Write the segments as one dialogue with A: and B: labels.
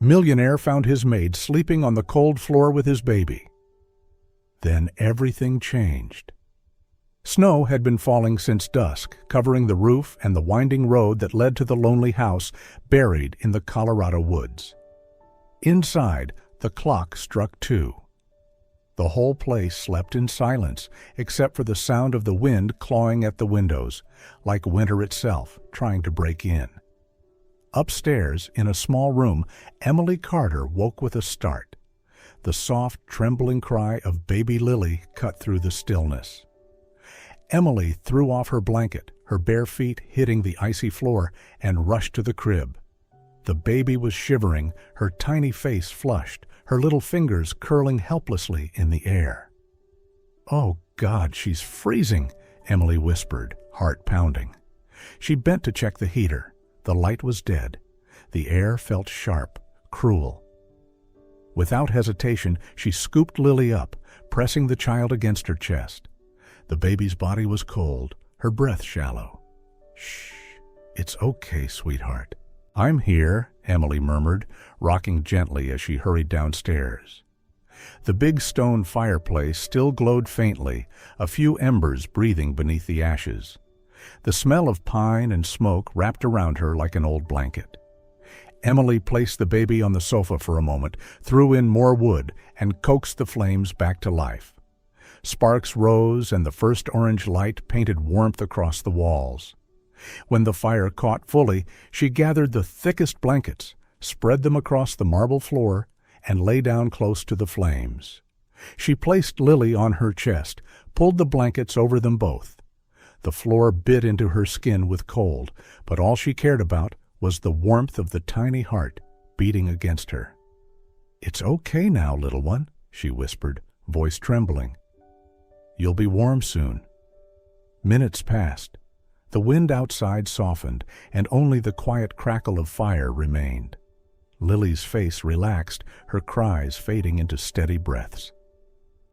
A: Millionaire found his maid sleeping on the cold floor with his baby. Then everything changed. Snow had been falling since dusk, covering the roof and the winding road that led to the lonely house buried in the Colorado woods. Inside, the clock struck 2. The whole place slept in silence, except for the sound of the wind clawing at the windows, like winter itself trying to break in. Upstairs, in a small room, Emily Carter woke with a start. The soft, trembling cry of baby Lily cut through the stillness. Emily threw off her blanket, her bare feet hitting the icy floor, and rushed to the crib. The baby was shivering, her tiny face flushed, her little fingers curling helplessly in the air. "Oh, God, she's freezing," Emily whispered, heart pounding. She bent to check the heater. The light was dead. The air felt sharp, cruel. Without hesitation, she scooped Lily up, pressing the child against her chest. The baby's body was cold, her breath shallow. "Shh, it's okay, sweetheart." "I'm here," Emily murmured, rocking gently as she hurried downstairs. The big stone fireplace still glowed faintly, a few embers breathing beneath the ashes. The smell of pine and smoke wrapped around her like an old blanket. Emily placed the baby on the sofa for a moment, threw in more wood, and coaxed the flames back to life. Sparks rose, and the first orange light painted warmth across the walls. When the fire caught fully, she gathered the thickest blankets, spread them across the marble floor, and lay down close to the flames. She placed Lily on her chest, pulled the blankets over them both. The floor bit into her skin with cold, but all she cared about was the warmth of the tiny heart beating against her. "It's okay now, little one," she whispered, voice trembling. "You'll be warm soon." Minutes passed. The wind outside softened, and only the quiet crackle of fire remained. Lily's face relaxed, her cries fading into steady breaths.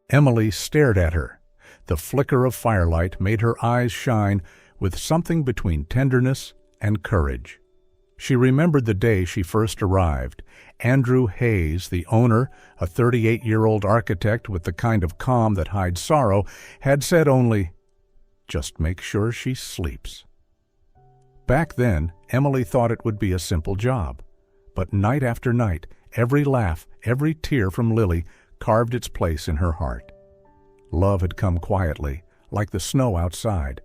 A: Emily stared at her. The flicker of firelight made her eyes shine with something between tenderness and courage. She remembered the day she first arrived. Andrew Hayes, the owner, a 38-year-old architect with the kind of calm that hides sorrow, had said only, "Just make sure she sleeps." Back then, Emily thought it would be a simple job. But night after night, every laugh, every tear from Lily carved its place in her heart. Love had come quietly, like the snow outside.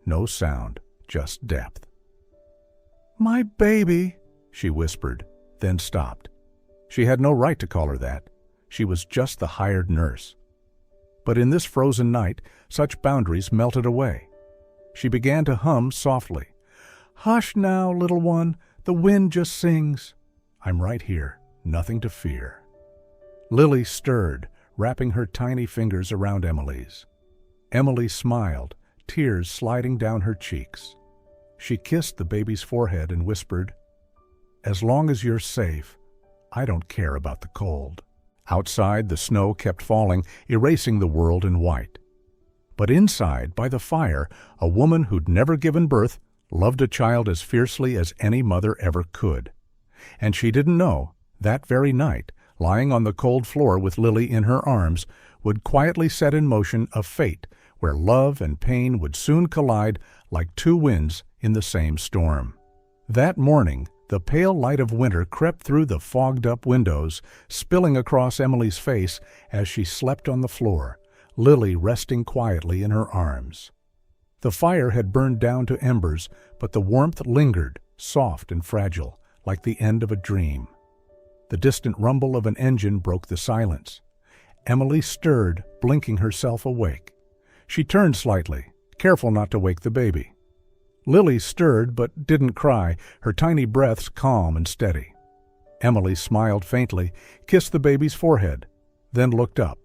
A: No sound, just depth. "My baby," she whispered, then stopped. She had no right to call her that. She was just the hired nurse. But in this frozen night, such boundaries melted away. She began to hum softly. "Hush now, little one, the wind just sings. I'm right here, nothing to fear." Lily stirred, wrapping her tiny fingers around Emily's. Emily smiled, tears sliding down her cheeks. She kissed the baby's forehead and whispered, "As long as you're safe, I don't care about the cold." Outside, the snow kept falling, erasing the world in white. But inside, by the fire, a woman who'd never given birth loved a child as fiercely as any mother ever could. And she didn't know, that very night, lying on the cold floor with Lily in her arms, would quietly set in motion a fate where love and pain would soon collide like two winds in the same storm. That morning, the pale light of winter crept through the fogged-up windows, spilling across Emily's face as she slept on the floor, Lily resting quietly in her arms. The fire had burned down to embers, but the warmth lingered, soft and fragile, like the end of a dream. The distant rumble of an engine broke the silence. Emily stirred, blinking herself awake. She turned slightly, careful not to wake the baby. Lily stirred but didn't cry, her tiny breaths calm and steady. Emily smiled faintly, kissed the baby's forehead, then looked up.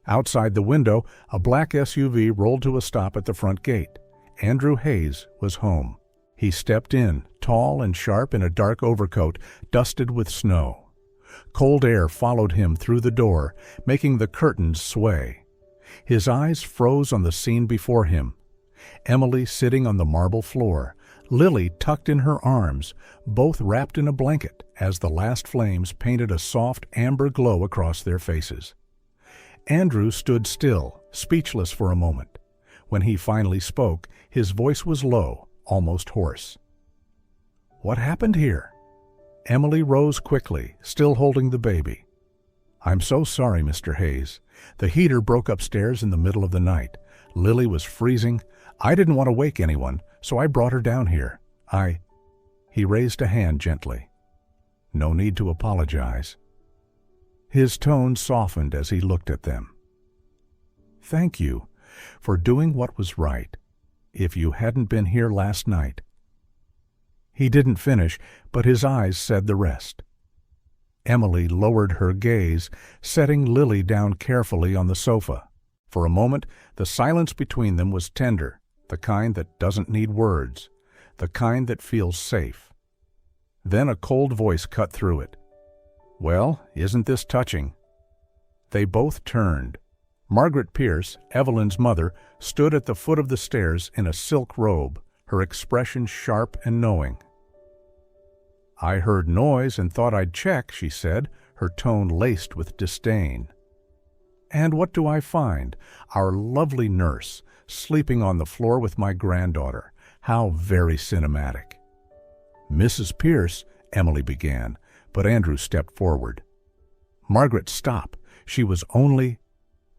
A: Outside the window, a black SUV rolled to a stop at the front gate. Andrew Hayes was home. He stepped in, tall and sharp in a dark overcoat, dusted with snow. Cold air followed him through the door, making the curtains sway. His eyes froze on the scene before him. Emily sitting on the marble floor, Lily tucked in her arms, both wrapped in a blanket, as the last flames painted a soft amber glow across their faces. Andrew stood still, speechless for a moment. When he finally spoke, his voice was low, almost hoarse. "What happened here?" Emily rose quickly, still holding the baby. "I'm so sorry, Mr. Hayes. The heater broke upstairs in the middle of the night. Lily was freezing. I didn't want to wake anyone, so I brought her down here. He raised a hand gently. "No need to apologize." His tone softened as he looked at them. "Thank you for doing what was right. If you hadn't been here last night—" He didn't finish, but his eyes said the rest. Emily lowered her gaze, setting Lily down carefully on the sofa. For a moment, the silence between them was tender, the kind that doesn't need words, the kind that feels safe. Then a cold voice cut through it. "Well, isn't this touching?" They both turned. Margaret Pierce, Evelyn's mother, stood at the foot of the stairs in a silk robe, her expression sharp and knowing. "I heard noise and thought I'd check," she said, her tone laced with disdain. "And what do I find? Our lovely nurse, sleeping on the floor with my granddaughter. How very cinematic." "Mrs. Pierce," Emily began, but Andrew stepped forward. "Margaret, stop. She was only—"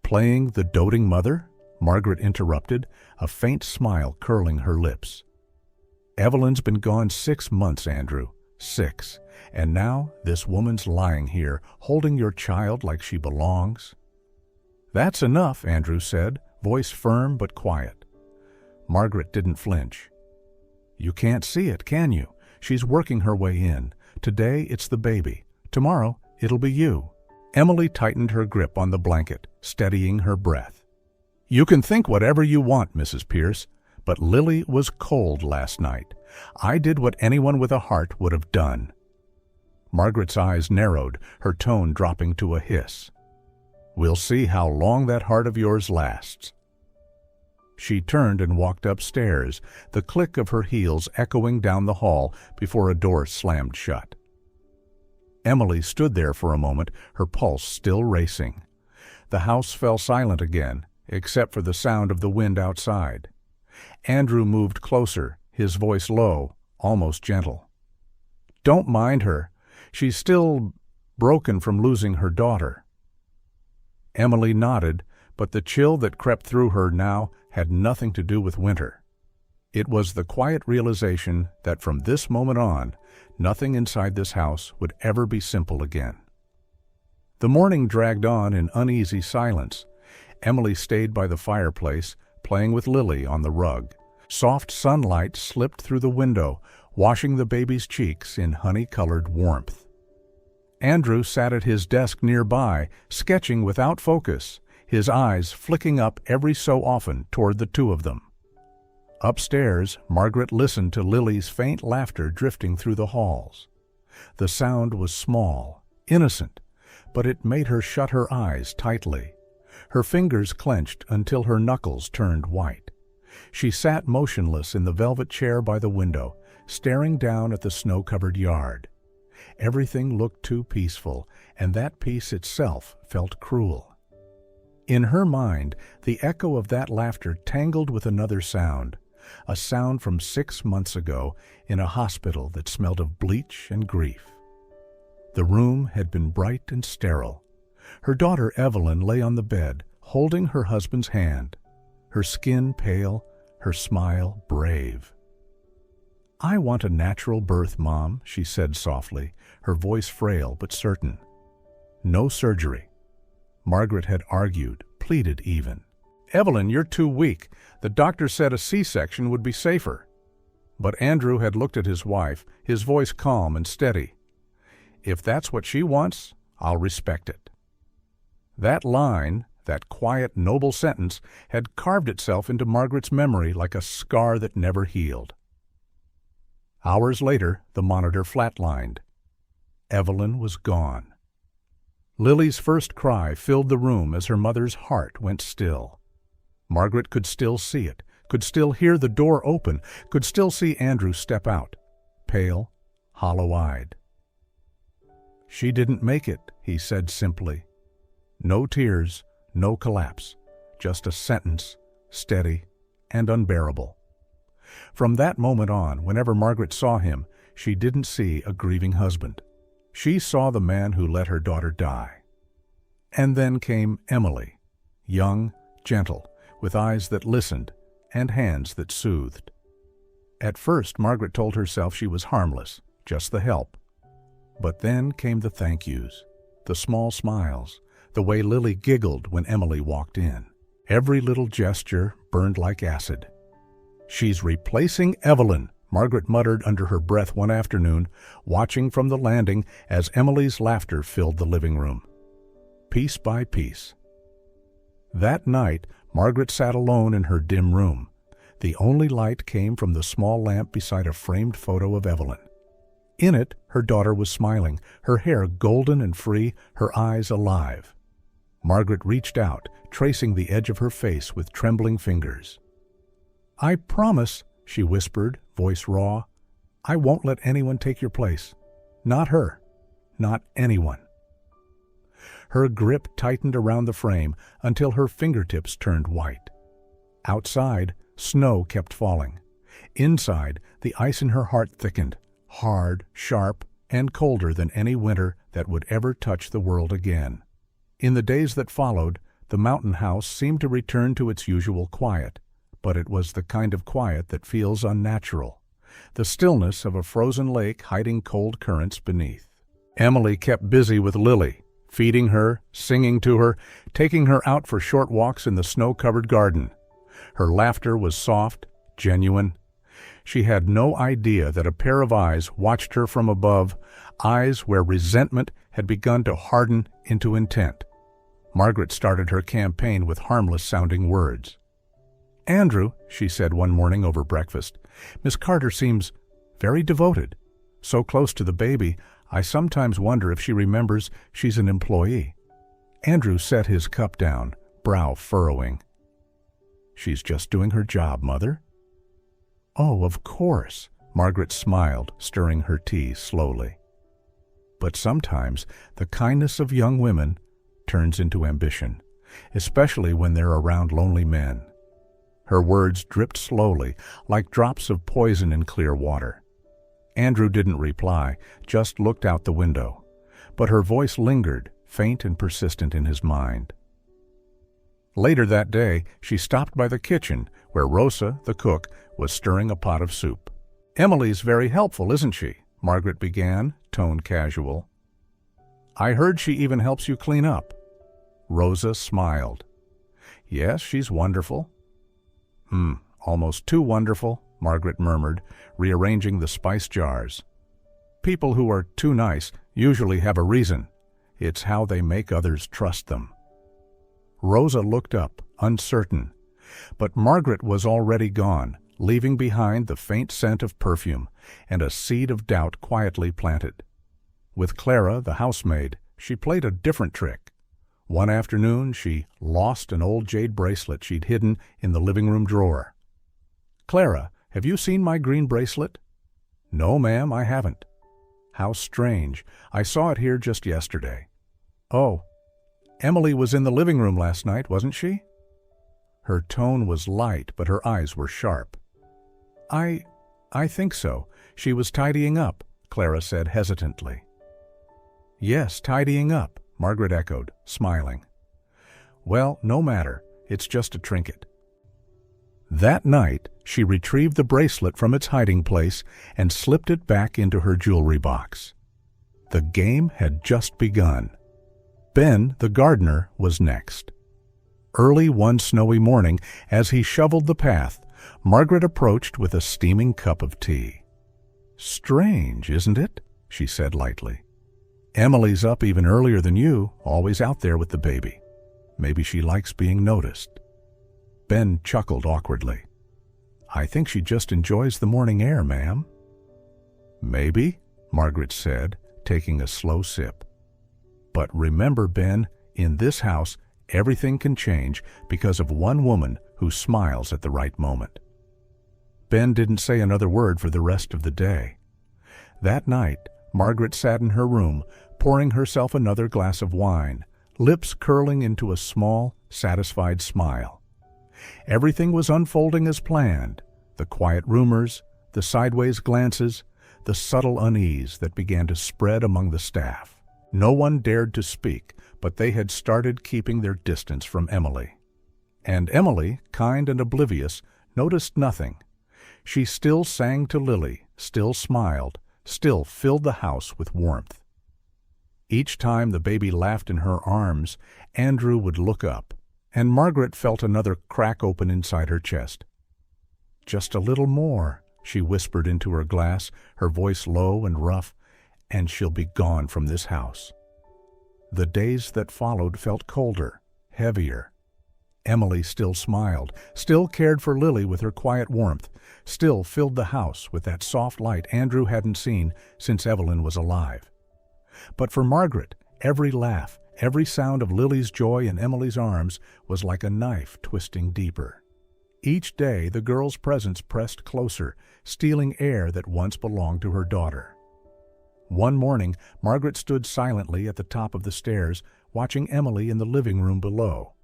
A: "Playing the doting mother?" Margaret interrupted, a faint smile curling her lips. "Evelyn's been gone 6 months, Andrew. 6. And now this woman's lying here, holding your child like she belongs." "That's enough," Andrew said, voice firm but quiet. Margaret didn't flinch. "You can't see it, can you? She's working her way in. Today it's the baby. Tomorrow it'll be you." Emily tightened her grip on the blanket, steadying her breath. "You can think whatever you want, Mrs. Pierce, but Lily was cold last night. I did what anyone with a heart would have done." Margaret's eyes narrowed, her tone dropping to a hiss. "We'll see how long that heart of yours lasts." She turned and walked upstairs, the click of her heels echoing down the hall before a door slammed shut. Emily stood there for a moment, her pulse still racing. The house fell silent again, except for the sound of the wind outside. Andrew moved closer, his voice low, almost gentle. "Don't mind her. She's still broken from losing her daughter." Emily nodded, but the chill that crept through her now had nothing to do with winter. It was the quiet realization that from this moment on, nothing inside this house would ever be simple again. The morning dragged on in uneasy silence. Emily stayed by the fireplace, playing with Lily on the rug. Soft sunlight slipped through the window, washing the baby's cheeks in honey-colored warmth. Andrew sat at his desk nearby, sketching without focus, his eyes flicking up every so often toward the two of them. Upstairs, Margaret listened to Lily's faint laughter drifting through the halls. The sound was small, innocent, but it made her shut her eyes tightly. Her fingers clenched until her knuckles turned white. She sat motionless in the velvet chair by the window, staring down at the snow-covered yard. Everything looked too peaceful, and that peace itself felt cruel. In her mind, the echo of that laughter tangled with another sound, a sound from 6 months ago in a hospital that smelled of bleach and grief. The room had been bright and sterile. Her daughter Evelyn lay on the bed, holding her husband's hand, her skin pale, her smile brave. "I want a natural birth, Mom," she said softly, her voice frail but certain. "No surgery." Margaret had argued, pleaded even. "Evelyn, you're too weak. The doctor said a C-section would be safer." But Andrew had looked at his wife, his voice calm and steady. "If that's what she wants, I'll respect it." That line, that quiet, noble sentence, had carved itself into Margaret's memory like a scar that never healed. Hours later, the monitor flatlined. Evelyn was gone. Lily's first cry filled the room as her mother's heart went still. Margaret could still see it, could still hear the door open, could still see Andrew step out, pale, hollow-eyed. "She didn't make it," he said simply. No tears, no collapse, just a sentence, steady and unbearable. From that moment on, whenever Margaret saw him, she didn't see a grieving husband. She saw the man who let her daughter die. And then came Emily, young, gentle, with eyes that listened and hands that soothed. At first, Margaret told herself she was harmless, just the help. But then came the thank yous, the small smiles, the way Lily giggled when Emily walked in. Every little gesture burned like acid. "She's replacing Evelyn," Margaret muttered under her breath one afternoon, watching from the landing as Emily's laughter filled the living room. Piece by piece. That night, Margaret sat alone in her dim room. The only light came from the small lamp beside a framed photo of Evelyn. In it, her daughter was smiling, her hair golden and free, her eyes alive. Margaret reached out, tracing the edge of her face with trembling fingers. "I promise," she whispered, voice raw, "I won't let anyone take your place. Not her. Not anyone." Her grip tightened around the frame until her fingertips turned white. Outside, snow kept falling. Inside, the ice in her heart thickened, hard, sharp, and colder than any winter that would ever touch the world again. In the days that followed, the mountain house seemed to return to its usual quiet, but it was the kind of quiet that feels unnatural, the stillness of a frozen lake hiding cold currents beneath. Emily kept busy with Lily, feeding her, singing to her, taking her out for short walks in the snow-covered garden. Her laughter was soft, genuine. She had no idea that a pair of eyes watched her from above, eyes where resentment had begun to harden into intent. Margaret started her campaign with harmless-sounding words. "Andrew," she said one morning over breakfast, "Miss Carter seems very devoted. So close to the baby, I sometimes wonder if she remembers she's an employee." Andrew set his cup down, brow furrowing. "She's just doing her job, Mother." "Oh, of course," Margaret smiled, stirring her tea slowly. But sometimes the kindness of young women turns into ambition, especially when they're around lonely men. Her words dripped slowly, like drops of poison in clear water. Andrew didn't reply, just looked out the window. But her voice lingered, faint and persistent in his mind. Later that day, she stopped by the kitchen, where Rosa, the cook, was stirring a pot of soup. "Emily's very helpful, isn't she?" Margaret began, tone casual. "I heard she even helps you clean up." Rosa smiled. "Yes, she's wonderful." Almost too wonderful," Margaret murmured, rearranging the spice jars. "People who are too nice usually have a reason. It's how they make others trust them." Rosa looked up, uncertain. But Margaret was already gone, leaving behind the faint scent of perfume and a seed of doubt quietly planted. With Clara, the housemaid, she played a different trick. One afternoon, she lost an old jade bracelet she'd hidden in the living room drawer. "Clara, have you seen my green bracelet?" "No, ma'am, I haven't." "How strange. I saw it here just yesterday." "Oh, Emily was in the living room last night, wasn't she?" Her tone was light, but her eyes were sharp. I think so. She was tidying up," Clara said hesitantly. "Yes, tidying up," Margaret echoed, smiling. "Well, no matter. It's just a trinket." That night, she retrieved the bracelet from its hiding place and slipped it back into her jewelry box. The game had just begun. Ben, the gardener, was next. Early one snowy morning, as he shoveled the path, Margaret approached with a steaming cup of tea. "Strange, isn't it?" she said lightly. "Emily's up even earlier than you, always out there with the baby. Maybe she likes being noticed." Ben chuckled awkwardly. "I think she just enjoys the morning air, ma'am." "Maybe," Margaret said, taking a slow sip. "But remember, Ben, in this house, Everything can change because of one woman who smiles at the right moment. Ben didn't say another word for the rest of the day. That night, Margaret sat in her room, pouring herself another glass of wine, lips curling into a small, satisfied smile. Everything was unfolding as planned. The quiet rumors, the sideways glances, the subtle unease that began to spread among the staff. No one dared to speak, but they had started keeping their distance from Emily. And Emily, kind and oblivious, noticed nothing. She still sang to Lily, still smiled, still filled the house with warmth. Each time the baby laughed in her arms, Andrew would look up, and Margaret felt another crack open inside her chest. "Just a little more," she whispered into her glass, her voice low and rough, "and she'll be gone from this house." The days that followed felt colder, heavier. Emily still smiled, still cared for Lily with her quiet warmth, still filled the house with that soft light Andrew hadn't seen since Evelyn was alive. But for Margaret, every laugh, every sound of Lily's joy in Emily's arms was like a knife twisting deeper. Each day the girl's presence pressed closer, stealing air that once belonged to her daughter. One morning, Margaret stood silently at the top of the stairs, watching Emily in the living room below.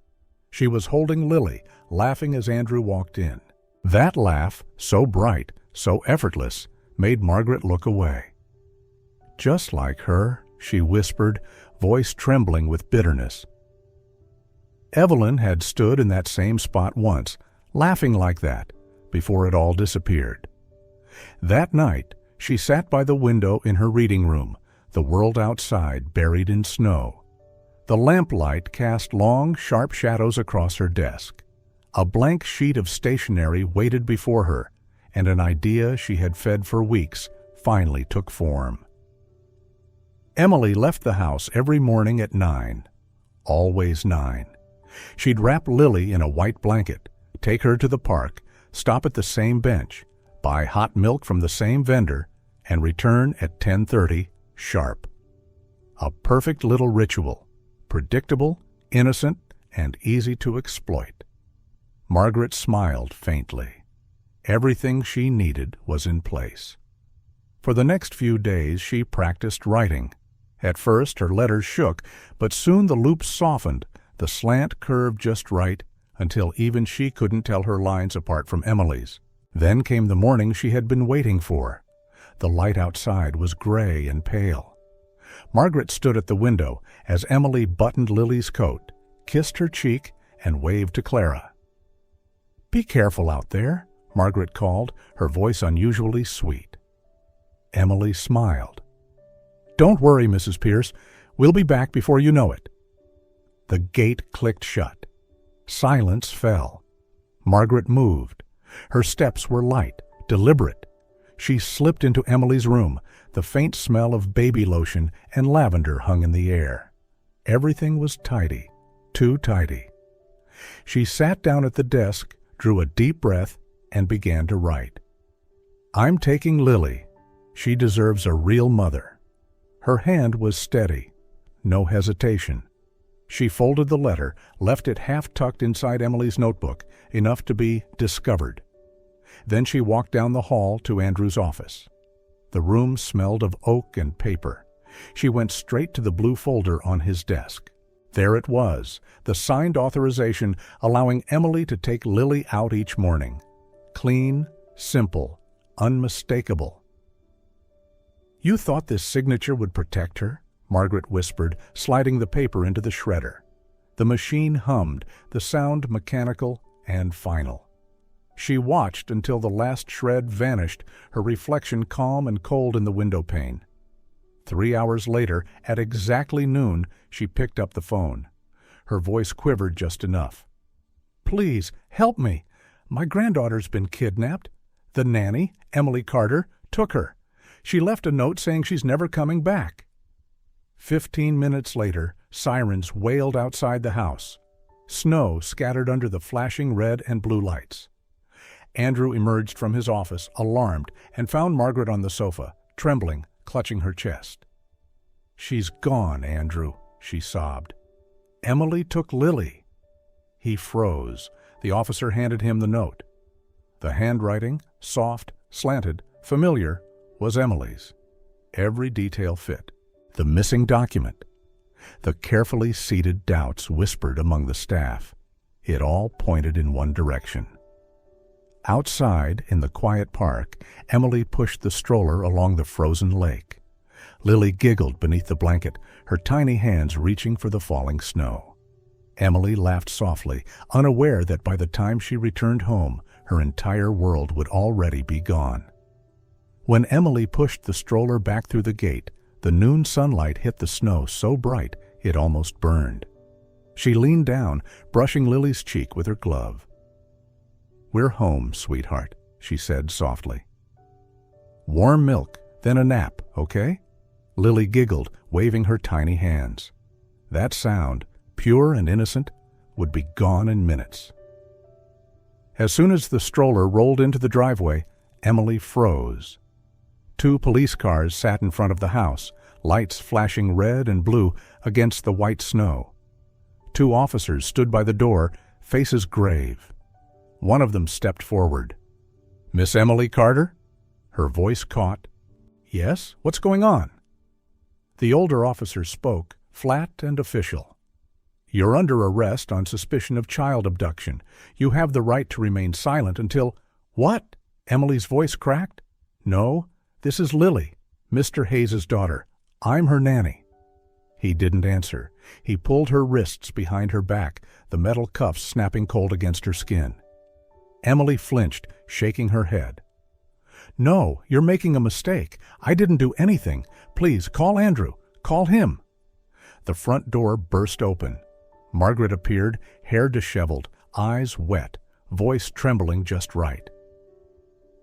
A: She was holding Lily, laughing as Andrew walked in. That laugh, so bright, so effortless, made Margaret look away. "Just like her," she whispered, voice trembling with bitterness. Evelyn had stood in that same spot once, laughing like that, before it all disappeared. That night, she sat by the window in her reading room, the world outside buried in snow. The lamplight cast long, sharp shadows across her desk. A blank sheet of stationery waited before her, and an idea she had fed for weeks finally took form. Emily left the house every morning at 9. Always 9. She'd wrap Lily in a white blanket, take her to the park, stop at the same bench, buy hot milk from the same vendor, and return at 10:30 sharp. A perfect little ritual, predictable, innocent, and easy to exploit. Margaret smiled faintly. Everything she needed was in place. For the next few days she practiced writing. At first her letters shook, but soon the loops softened, the slant curved just right, until even she couldn't tell her lines apart from Emily's. Then came the morning she had been waiting for. The light outside was gray and pale. Margaret stood at the window as Emily buttoned Lily's coat, kissed her cheek, and waved to Clara. "Be careful out there," Margaret called, her voice unusually sweet. Emily smiled. "Don't worry, Mrs. Pierce. We'll be back before you know it." The gate clicked shut. Silence fell. Margaret moved. Her steps were light, deliberate. She slipped into Emily's room. The faint smell of baby lotion and lavender hung in the air. Everything was tidy, too tidy. She sat down at the desk, drew a deep breath, and began to write. "I'm taking Lily. She deserves a real mother." Her hand was steady, no hesitation. She folded the letter, left it half tucked inside Emily's notebook, enough to be discovered. Then she walked down the hall to Andrew's office. The room smelled of oak and paper. She went straight to the blue folder on his desk. There it was, the signed authorization allowing Emily to take Lily out each morning. Clean, simple, unmistakable. "You thought this signature would protect her?" Margaret whispered, sliding the paper into the shredder. The machine hummed, the sound mechanical and final. She watched until the last shred vanished, her reflection calm and cold in the window pane. 3 hours later, at exactly noon, she picked up the phone. Her voice quivered just enough. "Please, help me. My granddaughter's been kidnapped. The nanny, Emily Carter, took her. She left a note saying she's never coming back." 15 minutes later, sirens wailed outside the house. Snow scattered under the flashing red and blue lights. Andrew emerged from his office, alarmed, and found Margaret on the sofa, trembling, clutching her chest. "She's gone, Andrew," she sobbed. Emily took Lily. He froze. The officer handed him the note. The handwriting, soft, slanted, familiar, was Emily's. Every detail fit. The missing document. The carefully seated doubts whispered among the staff. It all pointed in one direction. Outside, in the quiet park, Emily pushed the stroller along the frozen lake. Lily giggled beneath the blanket, her tiny hands reaching for the falling snow. Emily laughed softly, unaware that by the time she returned home, her entire world would already be gone. When Emily pushed the stroller back through the gate, the noon sunlight hit the snow so bright it almost burned. She leaned down, brushing Lily's cheek with her glove. "We're home, sweetheart," she said softly. "Warm milk, then a nap, okay?" Lily giggled, waving her tiny hands. That sound, pure and innocent, would be gone in minutes. As soon as the stroller rolled into the driveway, Emily froze. 2 police cars sat in front of the house, lights flashing red and blue against the white snow. 2 officers stood by the door, faces grave. One of them stepped forward. "Miss Emily Carter?" Her voice caught. "Yes, what's going on?" The older officer spoke, flat and official. "You're under arrest on suspicion of child abduction. You have the right to remain silent until—" "What?" Emily's voice cracked. "No, this is Lily, Mr. Hayes' daughter. I'm her nanny." He didn't answer. He pulled her wrists behind her back, the metal cuffs snapping cold against her skin. Emily flinched, shaking her head. "No, you're making a mistake. I didn't do anything. Please, call Andrew. Call him." The front door burst open. Margaret appeared, hair disheveled, eyes wet, voice trembling just right.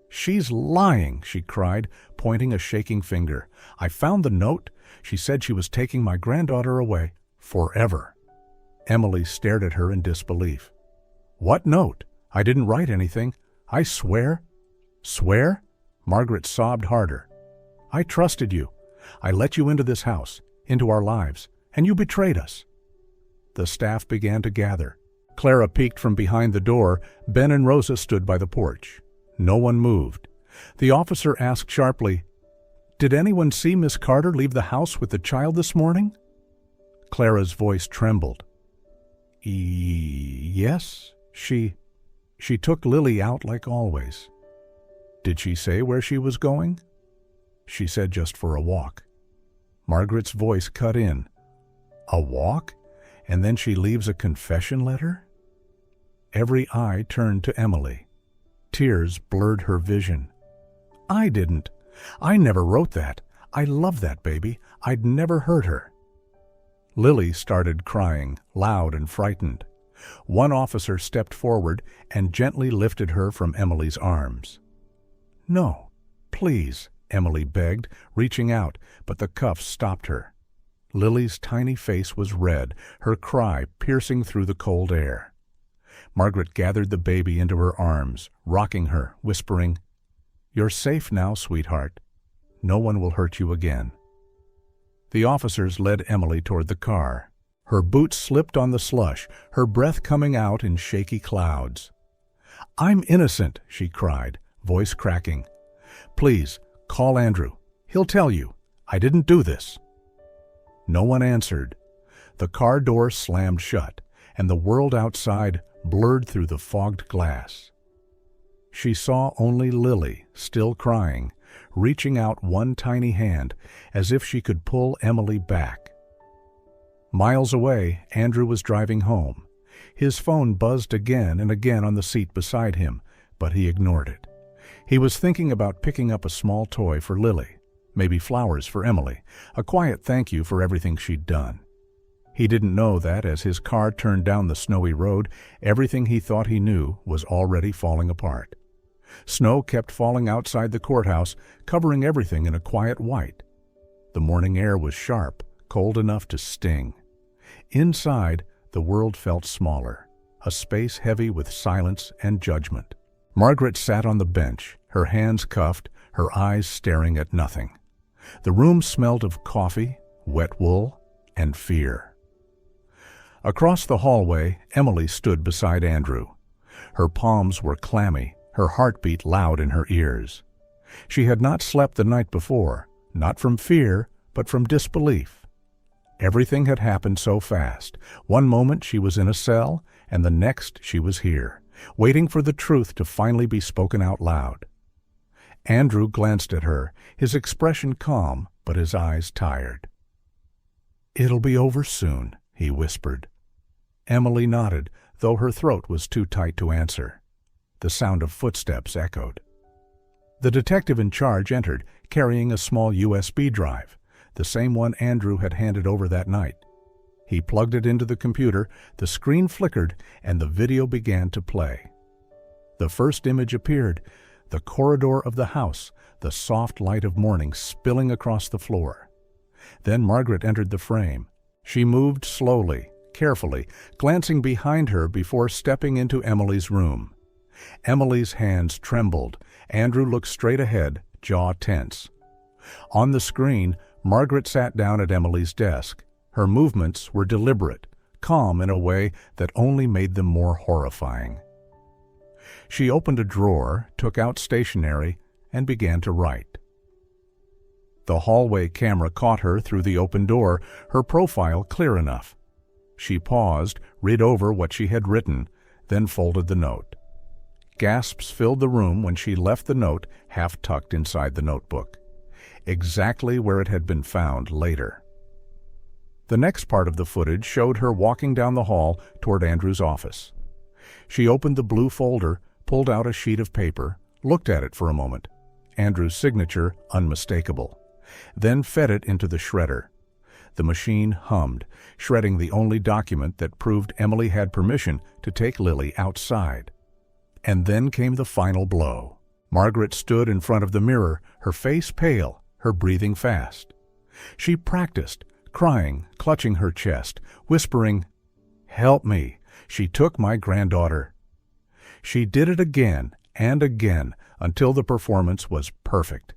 A: "She's lying," she cried, pointing a shaking finger. "I found the note. She said she was taking my granddaughter away. Forever." Emily stared at her in disbelief. "What note? I didn't write anything. I swear." "Swear?" Margaret sobbed harder. "I trusted you. I let you into this house, into our lives, and you betrayed us." The staff began to gather. Clara peeked from behind the door. Ben and Rosa stood by the porch. No one moved. The officer asked sharply, "Did anyone see Miss Carter leave the house with the child this morning?" Clara's voice trembled. "Yes, she took Lily out like always." "Did she say where she was going?" "She said just for a walk." Margaret's voice cut in. "A walk? And then she leaves a confession letter?" Every eye turned to Emily. Tears blurred her vision. "I didn't. I never wrote that. I love that baby. I'd never hurt her." Lily started crying, loud and frightened. One officer stepped forward and gently lifted her from Emily's arms. "No, please," Emily begged, reaching out, but the cuffs stopped her. Lily's tiny face was red, her cry piercing through the cold air. Margaret gathered the baby into her arms, rocking her, whispering, "You're safe now, sweetheart. No one will hurt you again." The officers led Emily toward the car. Her boots slipped on the slush, her breath coming out in shaky clouds. "I'm innocent," she cried, voice cracking. "Please, call Andrew. He'll tell you. I didn't do this." No one answered. The car door slammed shut, and the world outside blurred through the fogged glass. She saw only Lily, still crying, reaching out one tiny hand as if she could pull Emily back. Miles away, Andrew was driving home. His phone buzzed again and again on the seat beside him, but he ignored it. He was thinking about picking up a small toy for Lily, maybe flowers for Emily, a quiet thank you for everything she'd done. He didn't know that as his car turned down the snowy road, everything he thought he knew was already falling apart. Snow kept falling outside the courthouse, covering everything in a quiet white. The morning air was sharp, cold enough to sting. Inside, the world felt smaller, a space heavy with silence and judgment. Margaret sat on the bench, her hands cuffed, her eyes staring at nothing. The room smelled of coffee, wet wool, and fear. Across the hallway, Emily stood beside Andrew. Her palms were clammy, her heartbeat loud in her ears. She had not slept the night before, not from fear, but from disbelief. Everything had happened so fast. One moment she was in a cell, and the next she was here, waiting for the truth to finally be spoken out loud. Andrew glanced at her, his expression calm, but his eyes tired. "It'll be over soon," he whispered. Emily nodded, though her throat was too tight to answer. The sound of footsteps echoed. The detective in charge entered, carrying a small USB drive, the same one Andrew had handed over that night. He plugged it into the computer, the screen flickered, and the video began to play. The first image appeared, the corridor of the house, the soft light of morning spilling across the floor. Then Margaret entered the frame. She moved slowly, carefully, glancing behind her before stepping into Emily's room. Emily's hands trembled. Andrew looked straight ahead, jaw tense. On the screen, Margaret sat down at Emily's desk. Her movements were deliberate, calm in a way that only made them more horrifying. She opened a drawer, took out stationery, and began to write. The hallway camera caught her through the open door, her profile clear enough. She paused, read over what she had written, then folded the note. Gasps filled the room when she left the note half tucked inside the notebook, exactly where it had been found later. The next part of the footage showed her walking down the hall toward Andrew's office. She opened the blue folder, pulled out a sheet of paper, looked at it for a moment. Andrew's signature unmistakable. Then fed it into the shredder. The machine hummed, shredding the only document that proved Emily had permission to take Lily outside. And then came the final blow. Margaret stood in front of the mirror, her face pale, her breathing fast. She practiced, crying, clutching her chest, whispering, "Help me. She took my granddaughter." She did it again and again until the performance was perfect.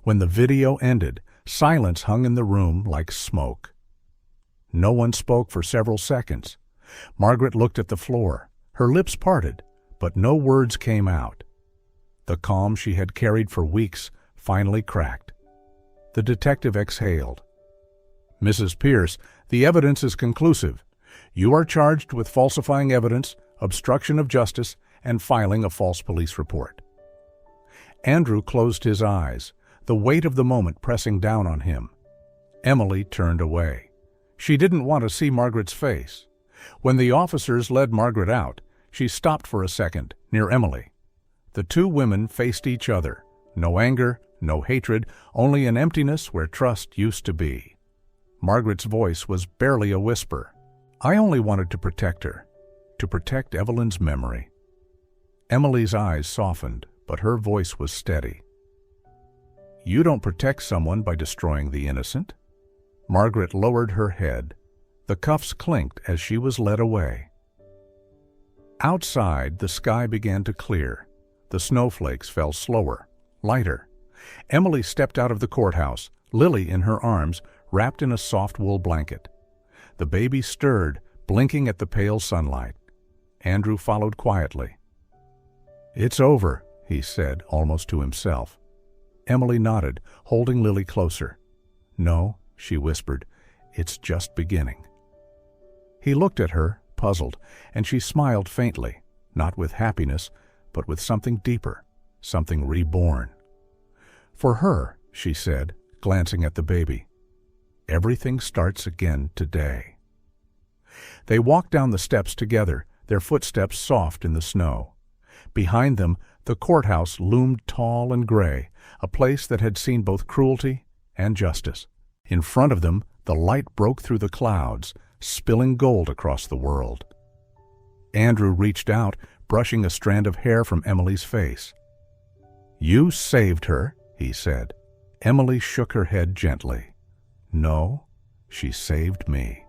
A: When the video ended, silence hung in the room like smoke. No one spoke for several seconds. Margaret looked at the floor. Her lips parted, but no words came out. The calm she had carried for weeks finally cracked. The detective exhaled. "Mrs. Pierce, the evidence is conclusive. You are charged with falsifying evidence, obstruction of justice, and filing a false police report." Andrew closed his eyes, the weight of the moment pressing down on him. Emily turned away. She didn't want to see Margaret's face. When the officers led Margaret out, she stopped for a second, near Emily. The two women faced each other. No anger, no hatred, only an emptiness where trust used to be. Margaret's voice was barely a whisper. "I only wanted to protect her, to protect Evelyn's memory." Emily's eyes softened, but her voice was steady. "You don't protect someone by destroying the innocent." Margaret lowered her head. The cuffs clinked as she was led away. Outside, the sky began to clear. The snowflakes fell slower, lighter. Emily stepped out of the courthouse, Lily in her arms, wrapped in a soft wool blanket. The baby stirred, blinking at the pale sunlight. Andrew followed quietly. "It's over," he said, almost to himself. Emily nodded, holding Lily closer. "No," she whispered, "it's just beginning." He looked at her, puzzled, and she smiled faintly, not with happiness, but with something deeper, something reborn. "For her," she said, glancing at the baby, "everything starts again today." They walked down the steps together, their footsteps soft in the snow. Behind them, the courthouse loomed tall and gray, a place that had seen both cruelty and justice. In front of them, the light broke through the clouds, spilling gold across the world. Andrew reached out, brushing a strand of hair from Emily's face. "You saved her," he said. Emily shook her head gently. "No, she saved me."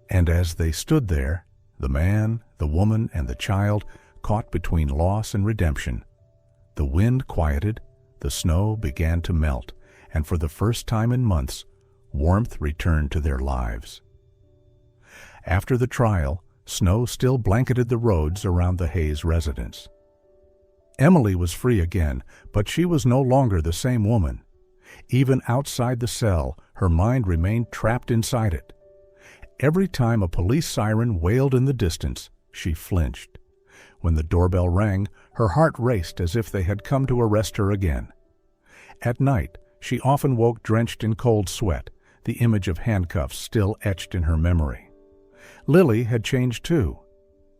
A: And as they stood there, the man, the woman, and the child, caught between loss and redemption, the wind quieted, the snow began to melt, and for the first time in months, warmth returned to their lives. After the trial, snow still blanketed the roads around the Hayes residence. Emily was free again, but she was no longer the same woman. Even outside the cell, her mind remained trapped inside it. Every time a police siren wailed in the distance, she flinched. When the doorbell rang, her heart raced as if they had come to arrest her again. At night, she often woke drenched in cold sweat, the image of handcuffs still etched in her memory. Lily had changed too.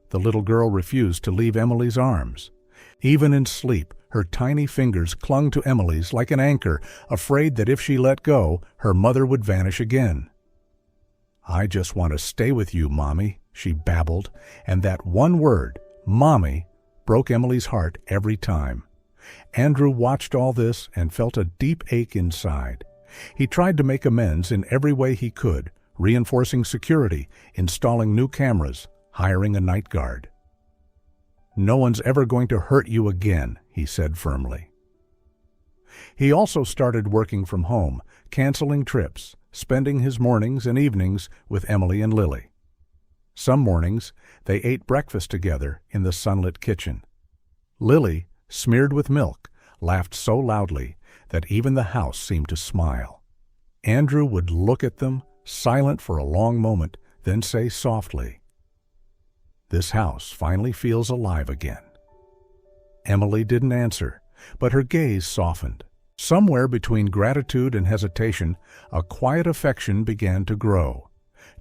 A: The little girl refused to leave Emily's arms. Even in sleep, her tiny fingers clung to Emily's like an anchor, afraid that if she let go, her mother would vanish again. "I just want to stay with you, Mommy," she babbled, and that one word, Mommy, broke Emily's heart every time. Andrew watched all this and felt a deep ache inside. He tried to make amends in every way he could, reinforcing security, installing new cameras, hiring a night guard. "No one's ever going to hurt you again," he said firmly. He also started working from home, canceling trips, spending his mornings and evenings with Emily and Lily. Some mornings, they ate breakfast together in the sunlit kitchen. Lily, smeared with milk, laughed so loudly that even the house seemed to smile. Andrew would look at them, silent for a long moment, then say softly, "This house finally feels alive again." Emily didn't answer, but her gaze softened. Somewhere between gratitude and hesitation, a quiet affection began to grow.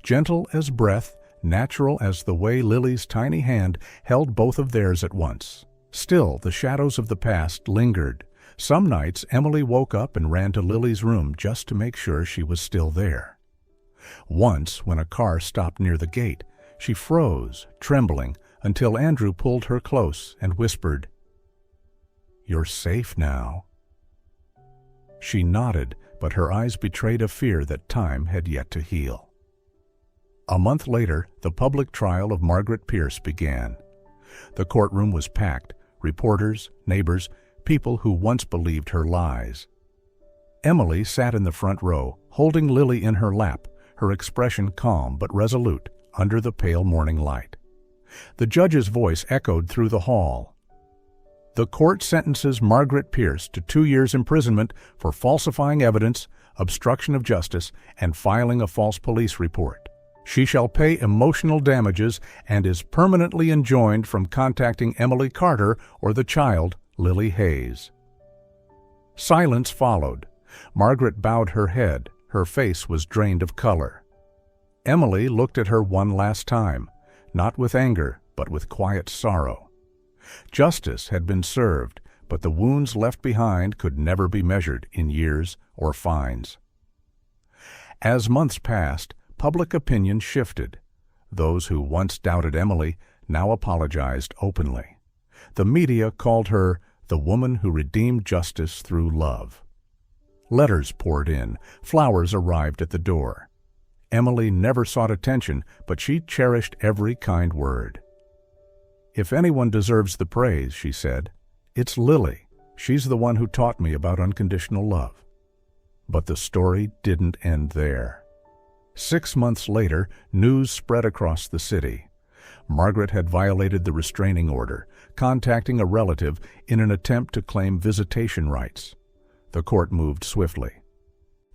A: Gentle as breath, natural as the way Lily's tiny hand held both of theirs at once. Still, the shadows of the past lingered. Some nights, Emily woke up and ran to Lily's room just to make sure she was still there. Once, when a car stopped near the gate, she froze, trembling, until Andrew pulled her close and whispered, "You're safe now." She nodded, but her eyes betrayed a fear that time had yet to heal. A month later, the public trial of Margaret Pierce began. The courtroom was packed, reporters, neighbors, people who once believed her lies. Emily sat in the front row, holding Lily in her lap, her expression calm but resolute under the pale morning light. The judge's voice echoed through the hall. "The court sentences Margaret Pierce to 2 years imprisonment for falsifying evidence, obstruction of justice, and filing a false police report. She shall pay emotional damages and is permanently enjoined from contacting Emily Carter or the child, Lily Hayes." Silence followed. Margaret bowed her head. Her face was drained of color. Emily looked at her one last time, not with anger, but with quiet sorrow. Justice had been served, but the wounds left behind could never be measured in years or fines. As months passed, public opinion shifted. Those who once doubted Emily now apologized openly. The media called her the woman who redeemed justice through love. Letters poured in, flowers arrived at the door. Emily never sought attention, but she cherished every kind word. "If anyone deserves the praise," she said, "it's Lily. She's the one who taught me about unconditional love." But the story didn't end there. 6 months later, news spread across the city. Margaret had violated the restraining order, contacting a relative in an attempt to claim visitation rights. The court moved swiftly.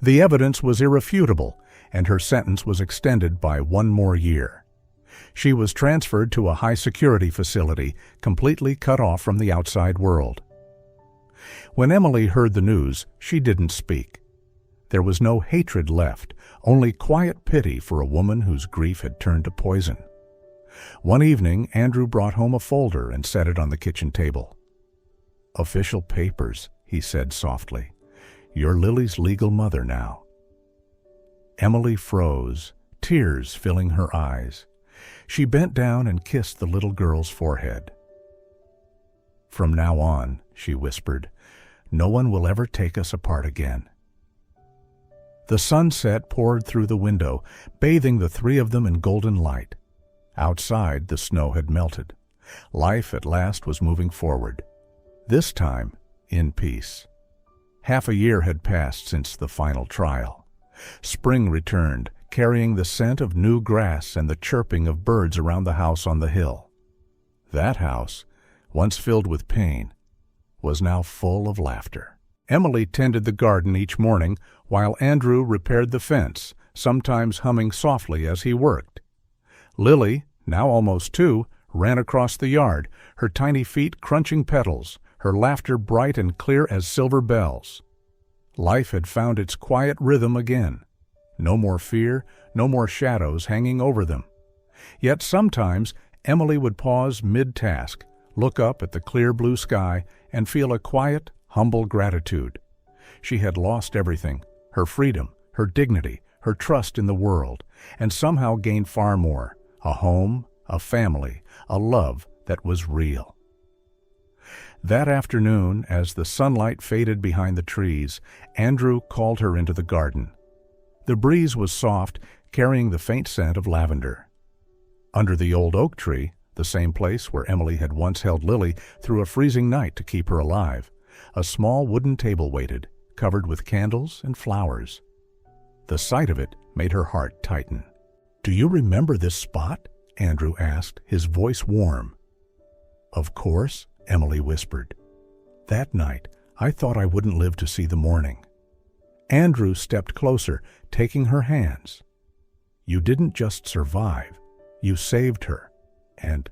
A: The evidence was irrefutable, and her sentence was extended by 1 more year. She was transferred to a high-security facility, completely cut off from the outside world. When Emily heard the news, she didn't speak. There was no hatred left, only quiet pity for a woman whose grief had turned to poison. One evening, Andrew brought home a folder and set it on the kitchen table. "Official papers," he said softly. "You're Lily's legal mother now." Emily froze, tears filling her eyes. She bent down and kissed the little girl's forehead. "From now on," she whispered, "no one will ever take us apart again." The sunset poured through the window, bathing the 3 of them in golden light. Outside, the snow had melted. Life at last was moving forward. This time, in peace. Half a year had passed since the final trial. Spring returned, carrying the scent of new grass and the chirping of birds around the house on the hill. That house, once filled with pain, was now full of laughter. Emily tended the garden each morning while Andrew repaired the fence, sometimes humming softly as he worked. Lily, now almost 2, ran across the yard, her tiny feet crunching petals, her laughter bright and clear as silver bells. Life had found its quiet rhythm again. No more fear, no more shadows hanging over them. Yet sometimes Emily would pause mid-task, look up at the clear blue sky, and feel a quiet, humble gratitude. She had lost everything, her freedom, her dignity, her trust in the world, and somehow gained far more, a home, a family, a love that was real. That afternoon, as the sunlight faded behind the trees, Andrew called her into the garden. The breeze was soft, carrying the faint scent of lavender. Under the old oak tree, the same place where Emily had once held Lily through a freezing night to keep her alive, a small wooden table waited, covered with candles and flowers. The sight of it made her heart tighten. "Do you remember this spot?" Andrew asked, his voice warm. "Of course," Emily whispered. "That night, I thought I wouldn't live to see the morning." Andrew stepped closer, taking her hands. "You didn't just survive. You saved her. And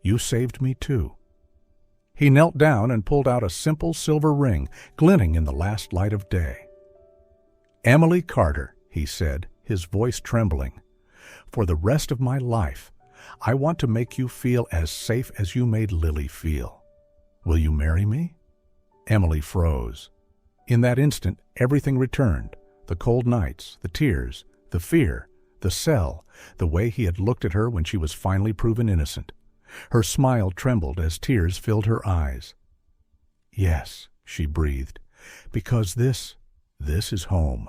A: you saved me too." He knelt down and pulled out a simple silver ring, glinting in the last light of day. "Emily Carter," he said, his voice trembling, "for the rest of my life, I want to make you feel as safe as you made Lily feel. Will you marry me?" Emily froze. In that instant, everything returned: the cold nights, the tears, the fear, the cell, the way he had looked at her when she was finally proven innocent. Her smile trembled as tears filled her eyes. "Yes," she breathed, "because this is home."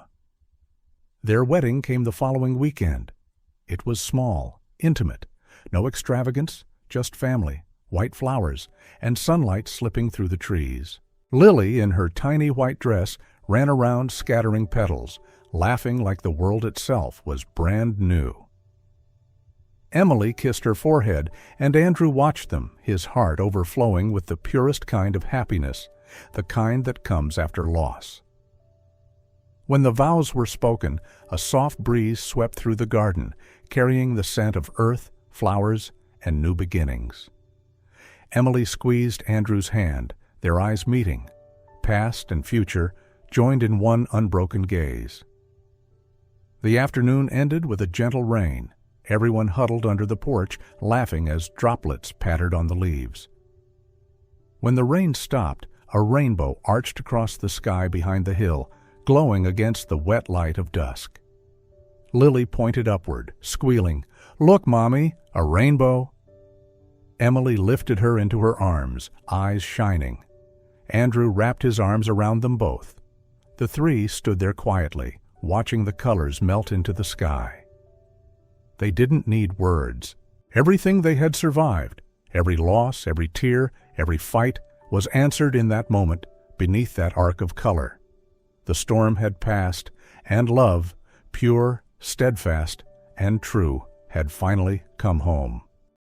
A: Their wedding came the following weekend. It was small, intimate, no extravagance, just family, white flowers, and sunlight slipping through the trees. Lily, in her tiny white dress, ran around scattering petals, laughing like the world itself was brand new. Emily kissed her forehead, and Andrew watched them, his heart overflowing with the purest kind of happiness, the kind that comes after loss. When the vows were spoken, a soft breeze swept through the garden, carrying the scent of earth, flowers, and new beginnings. Emily squeezed Andrew's hand, their eyes meeting, past and future joined in one unbroken gaze. The afternoon ended with a gentle rain. Everyone huddled under the porch, laughing as droplets pattered on the leaves. When the rain stopped, a rainbow arched across the sky behind the hill, glowing against the wet light of dusk. Lily pointed upward, squealing, "Look, Mommy, a rainbow!" Emily lifted her into her arms, eyes shining. Andrew wrapped his arms around them both. The three stood there quietly, watching the colors melt into the sky. They didn't need words. Everything they had survived, every loss, every tear, every fight, was answered in that moment beneath that arc of color. The storm had passed, and love, pure, steadfast, and true, had finally come home.